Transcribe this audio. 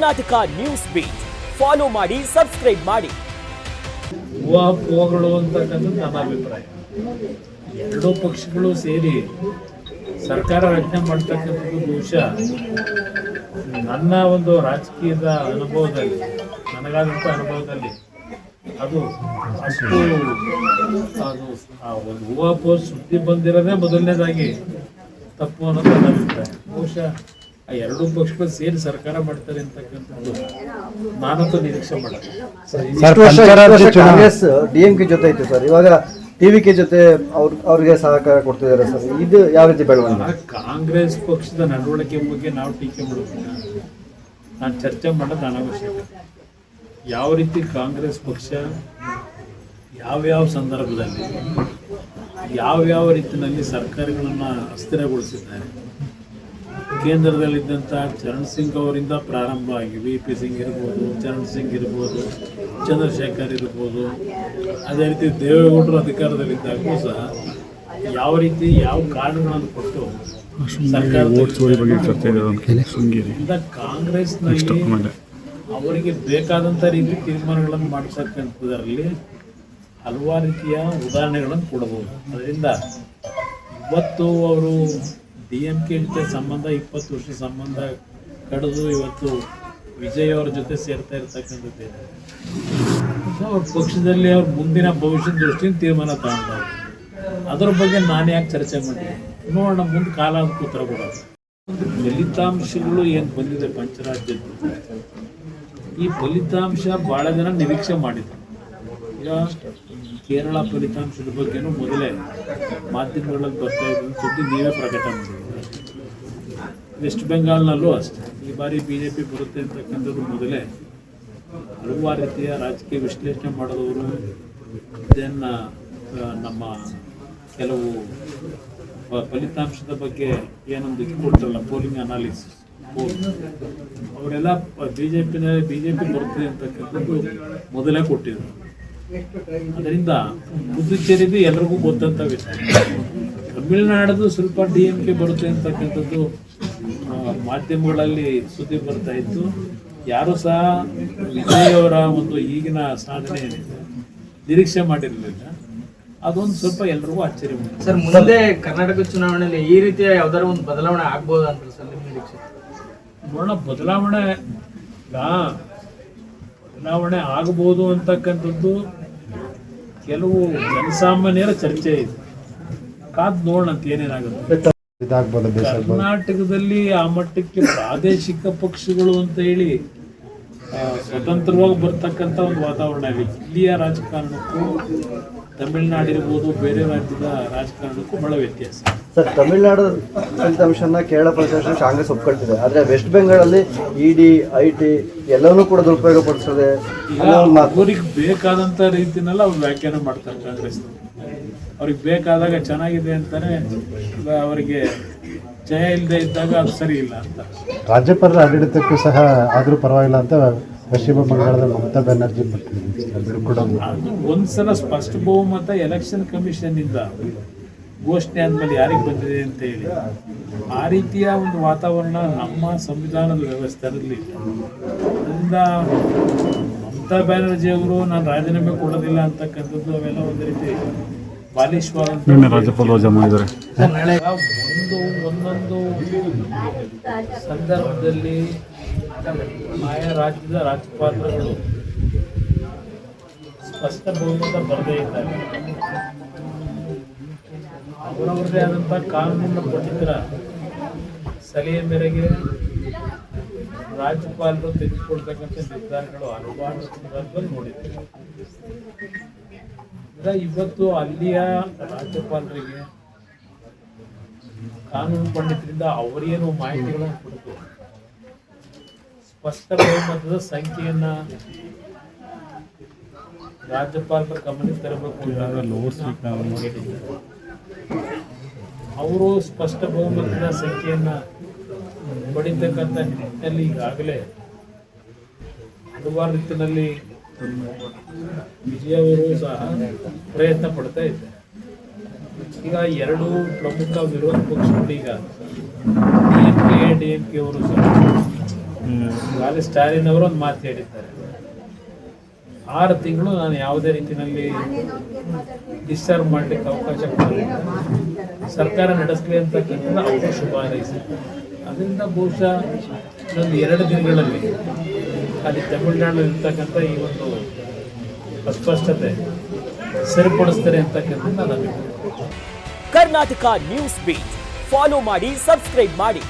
Karnataka news beet follow ಮಾಡಿ, subscribe ಮಾಡಿ. ಊಹಾಪೋಹಗಳು ಅಂತಕ್ಕಂಥದ್ದು ನನ್ನ ಅಭಿಪ್ರಾಯ. ಎರಡೂ ಪಕ್ಷಗಳು ಸೇರಿ ಸರ್ಕಾರ ರಚನೆ ಮಾಡ್ತಕ್ಕಂಥದ್ದು ಬಹುಶಃ ನನ್ನ ಒಂದು ರಾಜಕೀಯದ ಅನುಭವದಲ್ಲಿ, ನನಗಾದಂಥ ಅನುಭವದಲ್ಲಿ ಅದು ಅಷ್ಟು ಅದು ಆ ಒಂದು ಊಹಾಪೋಹ ಸುದ್ದಿ ಬಂದಿರೋದೇ ಮೊದಲನೇದಾಗಿ ತಪ್ಪು ಅನ್ನೋದು ನನ್ನ ಅಭಿಪ್ರಾಯ. ಬಹುಶಃ ಆ ಎರಡೂ ಪಕ್ಷಗಳು ಸೇರಿ ಸರ್ಕಾರ ಮಾಡ್ತಾರೆ ಅಂತಕ್ಕಂಥದ್ದು ನಾನಂತೂ ನಿರೀಕ್ಷೆ ಮಾಡೋದು. ಕಾಂಗ್ರೆಸ್ ಡಿಎಂಕೆ ಜೊತೆ ಇತ್ತು ಸರ್, ಇವಾಗ ಟಿವಿಕೆ ಜೊತೆ ಅವ್ರಿಗೆ ಸಹಕಾರ ಕೊಡ್ತಿದ್ದಾರೆ ಸರ್. ಇದು ಯಾವ ರೀತಿ ಬೆಳವಣಿಗೆ? ಕಾಂಗ್ರೆಸ್ ಪಕ್ಷದ ನಡವಳಿಕೆ ಬಗ್ಗೆ ನಾವು ಟೀಕೆ ಮಾಡೋದಿಲ್ಲ, ನಾನು ಚರ್ಚೆ ಮಾಡೋದು ಅನಾವಶ್ಯಕ. ಯಾವ ರೀತಿ ಕಾಂಗ್ರೆಸ್ ಪಕ್ಷ ಯಾವ್ಯಾವ ಸಂದರ್ಭದಲ್ಲಿ ಯಾವ್ಯಾವ ರೀತಿಯಲ್ಲಿ ಸರ್ಕಾರಗಳನ್ನು ಅಸ್ಥಿರಗೊಳಿಸಿದ್ದಾರೆ, ಕೇಂದ್ರದಲ್ಲಿದ್ದಂಥ ಚರಣ್ ಸಿಂಗ್ ಅವರಿಂದ ಪ್ರಾರಂಭ ಆಗಿ VP ಸಿಂಗ್ ಇರ್ಬೋದು, ಚರಣ್ ಸಿಂಗ್ ಇರ್ಬೋದು, ಚಂದ್ರಶೇಖರ್ ಇರ್ಬೋದು, ಅದೇ ರೀತಿ ದೇವೇಗೌಡರು ಅಧಿಕಾರದಲ್ಲಿದ್ದಾಗೂ ಸಹ ಯಾವ ರೀತಿ ಯಾವ ಕಾರಣಗಳನ್ನು ಕೊಟ್ಟು ಕಾಂಗ್ರೆಸ್ನಲ್ಲಿ ಅವರಿಗೆ ಬೇಕಾದಂಥ ರೀತಿ ತೀರ್ಮಾನಗಳನ್ನು ಮಾಡ್ತಕ್ಕಂಥದ್ರಲ್ಲಿ ಹಲವಾರು ರೀತಿಯ ಉದಾಹರಣೆಗಳನ್ನು ಕೊಡಬಹುದು. ಅದರಿಂದ ಇವತ್ತು ಅವರು DMK ಜೊತೆ ಸಂಬಂಧ 20 ವರ್ಷ ಸಂಬಂಧ ಕಡಿದು ಇವತ್ತು ವಿಜಯ್ ಅವರ ಜೊತೆ ಸೇರ್ತಾ ಇರ್ತಕ್ಕಂಥದ್ದೇ ಅವ್ರ ಪಕ್ಷದಲ್ಲಿ ಅವ್ರ ಮುಂದಿನ ಭವಿಷ್ಯದ ದೃಷ್ಟಿಯಿಂದ ತೀರ್ಮಾನ ತಗೊಂಡವ್ರು. ಅದರ ಬಗ್ಗೆ ನಾನು ಯಾಕೆ ಚರ್ಚೆ ಮಾಡಿ ನೋಡೋಣ, ಮುಂದೆ ಕಾಲ ಅಂತ ಉತ್ತರ ಕೊಡೋದು. ಫಲಿತಾಂಶಗಳು ಏನು ಬಂದಿದೆ ಪಂಚರಾಜ್ಯದ, ಈ ಫಲಿತಾಂಶ ಭಾಳ ಜನ ನಿರೀಕ್ಷೆ ಮಾಡಿದ್ರು. ಈಗ ಕೇರಳ ಫಲಿತಾಂಶದ ಬಗ್ಗೆನೂ ಮೊದಲೇ ಮಾಧ್ಯಮಗಳಲ್ಲಿ ಬರ್ತಾ ಇದ್ದು ಸುದ್ದಿ ನೀವೇ ಪ್ರಕಟ ಮಾಡಿದ್ದೀವಿ. ವೆಸ್ಟ್ ಬೆಂಗಾಲ್ನಲ್ಲೂ ಅಷ್ಟೇ ಈ ಬಾರಿ BJP ಬರುತ್ತೆ ಅಂತಕ್ಕಂಥದ್ದು ಮೊದಲೇ ಹಲವಾರು ರೀತಿಯ ರಾಜಕೀಯ ವಿಶ್ಲೇಷಣೆ ಮಾಡಿದವರು, ಇದನ್ನು ನಮ್ಮ ಕೆಲವು ಫಲಿತಾಂಶದ ಬಗ್ಗೆ ಏನೊಂದು ಇದು ಕೊಡ್ತಾರಲ್ಲ, ಪೋಲಿಂಗ್ ಅನಾಲಿಸಿಸ್, ಅವರೆಲ್ಲ BJP ಬರುತ್ತೆ ಅಂತಕ್ಕಂಥದ್ದು ಮೊದಲೇ ಕೊಟ್ಟಿದ್ರು. ಅದರಿಂದ ಪುದುಚೇರಿದು ಎಲ್ರಿಗೂ ಗೊತ್ತಂತ ವಿಷಯ. ತಮಿಳುನಾಡದು ಸ್ವಲ್ಪ DMK ಬರುತ್ತೆ ಅಂತಕ್ಕಂಥದ್ದು ಮಾಧ್ಯಮಗಳಲ್ಲಿ ಸುದ್ದಿ ಬರ್ತಾ ಇತ್ತು. ಯಾರು ಸಹ ವಿಜಯ್ ಅವರ ಒಂದು ಈಗಿನ ಸಾಧನೆ ಏನಿದೆ ನಿರೀಕ್ಷೆ ಮಾಡಿರಲಿಲ್ಲ. ಅದೊಂದು ಸ್ವಲ್ಪ ಎಲ್ರಿಗೂ ಆಶ್ಚರ್ಯ ಮಾಡಿದೆ. ಸರ್, ಮುಂದೆ ಕರ್ನಾಟಕ ಚುನಾವಣೆಯಲ್ಲಿ ಈ ರೀತಿಯ ಯಾವ್ದಾರ ಒಂದು ಬದಲಾವಣೆ ಆಗ್ಬೋದಾ ಅಂತ ಸರ್ ನಿಮ್ಮ ನಿರೀಕ್ಷೆ? ನೋಡೋಣ, ಬದಲಾವಣೆ ಆಗಬಹುದು ಅಂತಕ್ಕಂಥದ್ದು ಕೆಲವು ಜನಸಾಮಾನ್ಯರ ಚರ್ಚೆ ಇದೆ. ಕಾದ್ ನೋಡೋಣ ಅಂತ ಏನೇನಾಗುತ್ತೆ. ಕರ್ನಾಟಕದಲ್ಲಿ ಆ ಮಟ್ಟಕ್ಕೆ ಪ್ರಾದೇಶಿಕ ಪಕ್ಷಗಳು ಅಂತ ಹೇಳಿ ಸ್ವತಂತ್ರವಾಗಿ ಬರ್ತಕ್ಕಂಥ ಒಂದು ವಾತಾವರಣ ಇದೆ. ಇಲ್ಲಿಯ ರಾಜಕಾರಣಕ್ಕೂ ತಮಿಳುನಾಡಿರ್ಬೋದು, ಬೇರೆ ರಾಜ್ಯದ ರಾಜಕಾರಣಕ್ಕೂ ಬಹಳ ವ್ಯತ್ಯಾಸ. ಸರ್, ತಮಿಳುನಾಡು ಫಲಿತಾಂಶನ ಕೇರಳ ಫಲಿತಾಂಶ ಕಾಂಗ್ರೆಸ್ ಒಪ್ಕೊಳ್ತಿದೆ, ಆದರೆ ವೆಸ್ಟ್ ಬೆಂಗಾಲಲ್ಲಿ ED IT ಎಲ್ಲವನ್ನೂ ಕೂಡ ದುರುಪಯೋಗ ಪಡಿಸದೆ ಅವ್ರಿಗೆ ಬೇಕಾದಂಥ ರೀತಿನೆಲ್ಲ ಅವ್ರು ವ್ಯಾಖ್ಯಾನ ಮಾಡ್ತಾರೆ. ಕಾಂಗ್ರೆಸ್ ಅವ್ರಿಗೆ ಬೇಕಾದಾಗ ಚೆನ್ನಾಗಿದೆ ಅಂತಾನೆ, ಅವರಿಗೆ ಜಯ ಇಲ್ಲದೆ ಇದ್ದಾಗ ಅದು ಸರಿ ಇಲ್ಲ ಅಂತ. ರಾಜ್ಯಪಾಲರ ಆಡಳಿತಕ್ಕೂ ಸಹ ಆದರೂ ಪರವಾಗಿಲ್ಲ ಅಂತ ಪಶ್ಚಿಮ ಬಂಗಾಳದ ಮಮತಾ ಬ್ಯಾನರ್ಜಿ ಕೂಡ ಒಂದ್ಸಲ ಸ್ಪಷ್ಟ ಬಹುಮತ ಎಲೆಕ್ಷನ್ ಕಮಿಷನ್ ಇಂದ ಘೋಷಣೆ ಆದ್ಮೇಲೆ ಯಾರಿಗೆ ಬಂದಿದೆ ಅಂತ ಹೇಳಿ ಆ ರೀತಿಯ ಒಂದು ವಾತಾವರಣ ನಮ್ಮ ಸಂವಿಧಾನದ ವ್ಯವಸ್ಥೆಯಲ್ಲಿ. ಅದರಿಂದ ಮಮತಾ ಬ್ಯಾನರ್ಜಿ ಅವರು ನಾನು ರಾಜೀನಾಮೆ ಕೊಡೋದಿಲ್ಲ ಅಂತಕ್ಕಂಥದ್ದು ಅವೆಲ್ಲ ಒಂದು ರೀತಿ ಬಾಲಿಷ್ವಾದಂತ ಒಂದೊಂದು ಸಂದರ್ಭದಲ್ಲಿ ಆಯಾ ರಾಜ್ಯದ ರಾಜ್ಯಪಾಲರುಗಳು ಸ್ಪಷ್ಟ ಬಹುಮತ ಬರದೇ ಇದ್ದಾಗ ಅವರವರದೇ ಆದಂಥ ಕಾನೂನಿನ ಪಂಡಿತರ ಸಲಹೆ ಮೇರೆಗೆ ರಾಜ್ಯಪಾಲರು ತೆಗೆದುಕೊಳ್ತಕ್ಕಂಥ ನಿರ್ಧಾರಗಳು ಹಲವಾರು ಸಂದರ್ಭದಲ್ಲಿ ನೋಡಿದ್ದೇವೆ. ಇವತ್ತು ಅಲ್ಲಿಯ ರಾಜ್ಯಪಾಲರಿಗೆ ಕಾನೂನು ಪಂಡಿತರಿಂದ ಅವರೇನು ಮಾಹಿತಿಗಳನ್ನು ಕೊಟ್ಟು ಸ್ಪಷ್ಟ ಬಹುಮತದ ಸಂಖ್ಯೆಯನ್ನ ರಾಜ್ಯಪಾಲರ ಗಮನಕ್ಕೆ ತರಬೇಕು. ಅವರು ಸ್ಪಷ್ಟ ಬಹುಮತದ ಸಂಖ್ಯೆಯನ್ನ ಪಡಿತಕ್ಕಂಥ ನಿಟ್ಟಿನಲ್ಲಿ ಈಗಾಗಲೇ ಹಲವಾರು ರೀತಿಯಲ್ಲಿ ವಿಜಯ್ ಅವರು ಸಹ ಪ್ರಯತ್ನ ಪಡ್ತಾ ಇದ್ದಾರೆ. ಈಗ ಎರಡು ಪ್ರಮುಖ ವಿರೋಧ ಪಕ್ಷಗಳು ಈಗ DMK ಅವರು ಸಹ ಈಗಾಗಲೇ ಸ್ಟಾಲಿನ್ ಅವರು ಒಂದು ಮಾತು ಹೇಳಿದ್ದಾರೆ, 6 ತಿಂಗಳು ನಾನು ಯಾವುದೇ ರೀತಿಯಲ್ಲಿ ಡಿಸ್ಚಾರ್ಜ್ ಮಾಡಲಿಕ್ಕೆ ಅವಕಾಶ ಕೊಡಲಿಲ್ಲ, ಸರ್ಕಾರ ನಡೆಸಲಿ ಅಂತಕ್ಕಂಥದ್ದು ಅವರು ಶುಭ ಹಾರೈಸಿದ್ದಾರೆ. ಅದರಿಂದ ಬಹುಶಃ ಇನ್ನೊಂದು 2 ದಿನಗಳಲ್ಲಿ ಅಲ್ಲಿ ತಮಿಳುನಾಡಲ್ಲಿ ಇರ್ತಕ್ಕಂಥ ಈ ಒಂದು ಅಸ್ಪಷ್ಟತೆ ಸರಿಪಡಿಸ್ತಾರೆ ಅಂತಕ್ಕಂಥದ್ದು ನನ್ನ ಅಭಿಪ್ರಾಯ. ಕರ್ನಾಟಕ ನ್ಯೂಸ್ ಬೀಟ್ ಫಾಲೋ ಮಾಡಿ, ಸಬ್ಸ್ಕ್ರೈಬ್ ಮಾಡಿ.